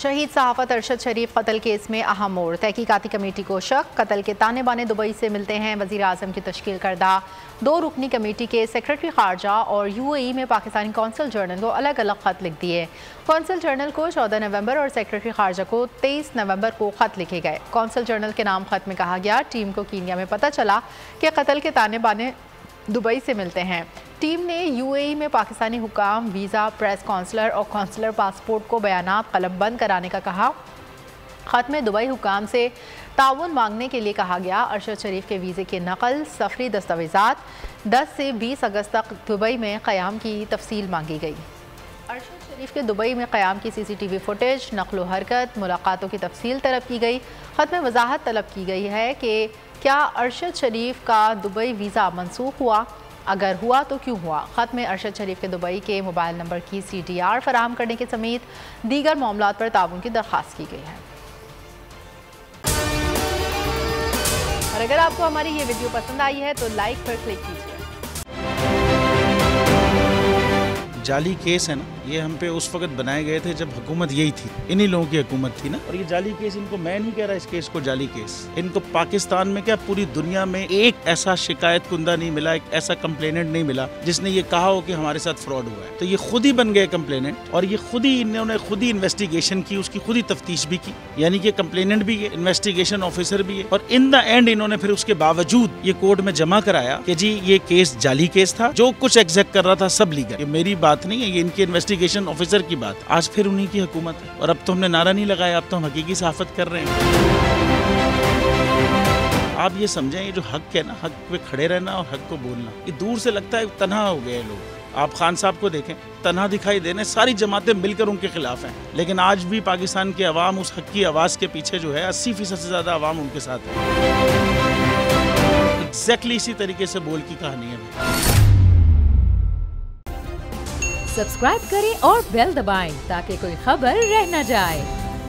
शहीद सहाफ़त अरशद शरीफ कत्ल केस में अहम मोड़। तहकीकाती कमेटी को शक, कत्ल के ताने बाने दुबई से मिलते हैं। वज़ीर आज़म की तश्कील करदा 2 रुकनी कमेटी के सेक्रेटरी खारजा और UAE में पाकिस्तानी कौंसल जनरल को अलग अलग ख़त लिख दिए। कौंसल जनरल को 14 नवंबर और सेक्रेटरी खारजा को 23 नवंबर को ख़त लिखे गए। कौंसल जनरल के नाम ख़त में कहा गया, टीम को कीनिया में पता चला कि कत्ल के ताने बाने दुबई से मिलते हैं। टीम ने UAE में पाकिस्तानी हुकाम, वीज़ा, प्रेस कौंसलर और कौंसलर पासपोर्ट को बयानात कलमबंद कराने का कहा। ख़त में दुबई हुकाम से ताउन मांगने के लिए कहा गया। अरशद शरीफ के वीज़े के नकल, सफरी दस्तावेज़ात 10 से 20 अगस्त तक दुबई में क़याम की तफसील मांगी गई। अरशद शरीफ के दुबई में क़याम की CCTV फुटेज, नक़्ल व हरकत, मुलाकातों की तफसील तलब की गई। ख़त में वजाहत तलब की गई है कि क्या अरशद शरीफ का दुबई वीज़ा मनसूख हुआ, अगर हुआ तो क्यों हुआ। ख़त में अरशद शरीफ के दुबई के मोबाइल नंबर की CDR फराहम करने के समेत दीगर मामलात पर ताउन की दरख्वास्त की गई है। और अगर आपको हमारी ये वीडियो पसंद आई है तो लाइक पर क्लिक कीजिए। जाली केस है ना, ये हम पे उस वक्त बनाए गए थे जब हुकूमत यही थी, इन्हीं लोगों की हुकूमत थी ना। और ये जाली केस, इनको मैं नहीं कह रहा इस केस को जाली केस, इनको पाकिस्तान में क्या पूरी दुनिया में एक ऐसा शिकायत कुंदा नहीं मिला, एक ऐसा कंप्लेनेंट नहीं मिला जिसने ये कहा हो कि हमारे साथ फ्रॉड हुआ है। तो ये खुद ही बन गए कंप्लेनेंट और ये खुद ही इन्होंने खुद ही इन्वेस्टिगेशन की, उसकी खुद ही तफ्तीश भी की, यानी कि कंप्लेनेंट भी है, इन्वेस्टिगेशन ऑफिसर भी है। और इन द एंड इन्होंने फिर उसके बावजूद ये कोर्ट में जमा कराया कि जी ये केस जाली केस था, जो कुछ एग्जैक्ट कर रहा था सब लीगल। ये मेरी बात नहीं है, ये इनके इन्वेस्टिगेशन ऑफिसर की बात। आज फिर उन्हीं की हुकूमत है और अब तो हमने नारा नहीं लगाया, अब तो हम हकीकी सहाफत कर रहे हैं। आप ये समझें, ये जो हक है ना, हक पे खड़े रहना और हक को बोलना, ये दूर से लगता है तन्हा हो गए लोग। आप खान साहब को देखें, तन्हा दिखाई देने, सारी जमातें मिलकर उनके खिलाफ हैं, लेकिन आज भी पाकिस्तान की आवाम उस हक की आवाज़ के पीछे जो है 80% से ज़्यादा आवाम उनके साथ है। एग्जैक्टली इसी तरीके से बोल की कहानी है। सब्सक्राइब करें और बेल दबाएं ताकि कोई खबर रह न जाए।